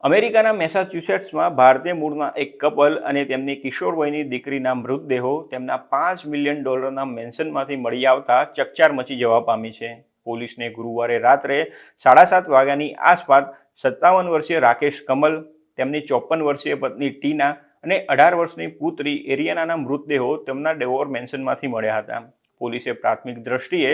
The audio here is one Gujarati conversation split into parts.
અમેરિકાના મેસાચ્યુસેટ્સમાં ભારતીય મૂળના એક કપલ અને તેમની કિશોરવયની દીકરીના મૃતદેહો તેમના $5 મિલિયન મેન્શનમાંથી મળી આવતા ચકચાર મચી જવા પામી છે. પોલીસને ગુરુવારે રાત્રે 7:30 વાગ્યાની આસપાસ 57 વર્ષીય રાકેશ કમલ, તેમની 54 વર્ષીય પત્ની ટીના અને 18 વર્ષની પુત્રી એરિયાનાના મૃતદેહો તેમના ડેવોર મેન્શનમાંથી મળ્યા હતા. પોલીસે પ્રાથમિક દ્રષ્ટિએ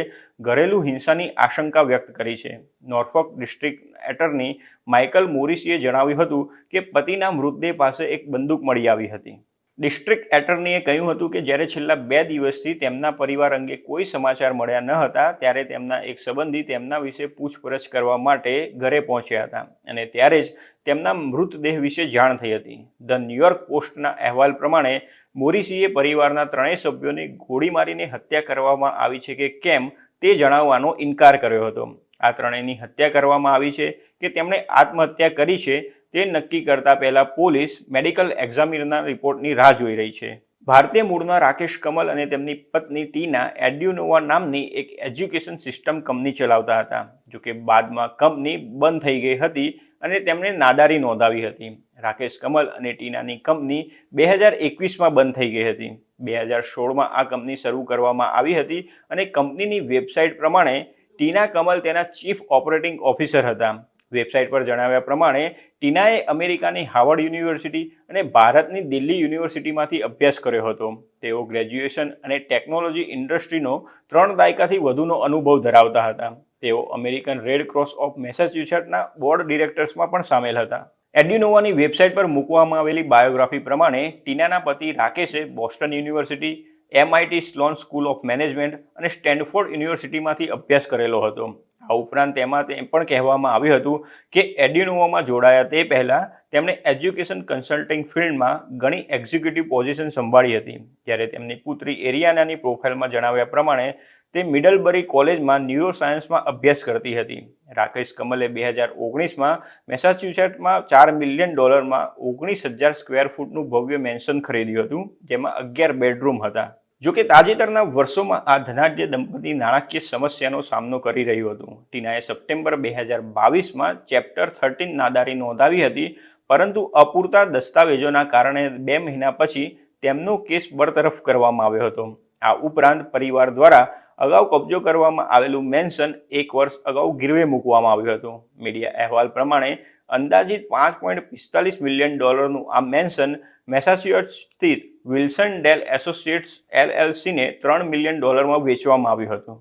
ઘરેલું હિંસાની આશંકા વ્યક્ત કરી છે. નોર્ફોક ડિસ્ટ્રિક્ટ એટર્ની માઇકલ મોરિસીએ જણાવ્યું હતું કે પતિના મૃતદેહ પાસે એક બંદૂક મળી આવી હતી. ડિસ્ટ્રિક્ટ એટર્નીએ કહ્યું હતું કે જ્યારે છેલ્લા 2 દિવસથી તેમના પરિવાર અંગે કોઈ સમાચાર મળ્યા ન હતા ત્યારે તેમના એક સંબંધી તેમના વિશે પૂછપરછ કરવા માટે ઘરે પહોંચ્યા હતા અને ત્યારે જ તેમના મૃતદેહ વિશે જાણ થઈ હતી. ધ ન્યૂયોર્ક પોસ્ટના અહેવાલ પ્રમાણે મોરિસીએ પરિવારના 3 સભ્યોની ગોળી મારીને હત્યા કરવામાં આવી છે કે કેમ તે જણાવવાનો ઇનકાર કર્યો હતો. આ ત્રણેયની હત્યા કરવામાં આવી છે કે તેમણે આત્મહત્યા કરી છે તે નક્કી કરતા પહેલા પોલીસ મેડિકલ એક્ઝામિનરના રિપોર્ટની રાહ જોઈ રહી છે. ભારતીય મૂળના રાકેશ કમલ અને તેમની પત્ની ટીના એડ્યુનોવા નામની એક એજ્યુકેશન સિસ્ટમ કંપની ચલાવતા હતા. જોકે બાદમાં કંપની બંધ થઈ ગઈ હતી અને તેમણે નાદારી નોંધાવી હતી. રાકેશ કમલ અને ટીનાની કંપની 2021માં બંધ થઈ ગઈ હતી. 2016માં આ કંપની શરૂ કરવામાં આવી હતી અને કંપનીની વેબસાઇટ પ્રમાણે ટીના કમલ તેના ચીફ ઓપરેટિંગ ઓફિસર હતા. વેબસાઇટ પર જણાવ્યા પ્રમાણે ટીનાએ અમેરિકાની હાર્વર્ડ યુનિવર્સિટી અને ભારતની દિલ્હી યુનિવર્સિટીમાંથી અભ્યાસ કર્યો હતો. તેઓ ગ્રેજ્યુએશન અને ટેકનોલોજી ઇન્ડસ્ટ્રીનો 3 દાયકાથી વધુનો અનુભવ ધરાવતા હતા. તેઓ અમેરિકન રેડ ક્રોસ ઓફ મેસાચ્યુસેટ્સના બોર્ડ ડિરેક્ટર્સમાં પણ સામેલ હતા. એડ્યુનોવાની વેબસાઇટ પર મૂકવામાં આવેલી બાયોગ્રાફી પ્રમાણે ટીનાના પતિ રાકેશે Boston university, MIT Sloan school of management અને સ્ટેનફોર્ડ યુનિવર્સિટીમાંથી અભ્યાસ કરેલો હતો. આ ઉપરાંત તેમાં તે પણ કહેવામાં આવ્યું હતું કે એડ્યુનોવામાં જોડાયા તે પહેલાં તેમણે એજ્યુકેશન કન્સલ્ટિંગ ફિલ્ડમાં ઘણી એક્ઝિક્યુટિવ પોઝિશન સંભાળી હતી. જ્યારે તેમની પુત્રી એરિયાનાની પ્રોફાઇલમાં જણાવ્યા પ્રમાણે તે મિડલબરી કોલેજમાં ન્યુરોસાયન્સમાં અભ્યાસ કરતી હતી. રાકેશ કમલે 2019માં મેસાચ્યુસેટ્સમાં $4 મિલિયન 19,000 સ્ક્વેર ફૂટનું ભવ્ય મેન્શન ખરીદ્યું હતું, જેમાં 11 બેડરૂમ હતા. જોકે તાજેતરના વર્ષોમાં આ ધનાઢ્ય દંપતી નાણાકીય સમસ્યાનો સામનો કરી રહ્યું હતું. ટીનાએ સપ્ટેમ્બર 2022માં ચેપ્ટર 13 નાદારી નોંધાવી હતી, પરંતુ અપૂરતા દસ્તાવેજોના કારણે 2 મહિના પછી તેમનો કેસ બરતરફ કરવામાં આવ્યો હતો. આ ઉપરાંત પરિવાર દ્વારા અગાઉ કબજો કરવામાં આવેલું મેન્શન 1 વર્ષ અગાઉ ગીરવે મૂકવામાં આવ્યું હતું. મીડિયા અહેવાલ પ્રમાણે અંદાજિત $5.45 મિલિયન આ મેન્શન મેસાચ્યુસેટ્સ સ્થિત વિલ્સન ડેલ એસોસિએટ્સ LLCને $3 મિલિયન વેચવામાં આવ્યું હતું.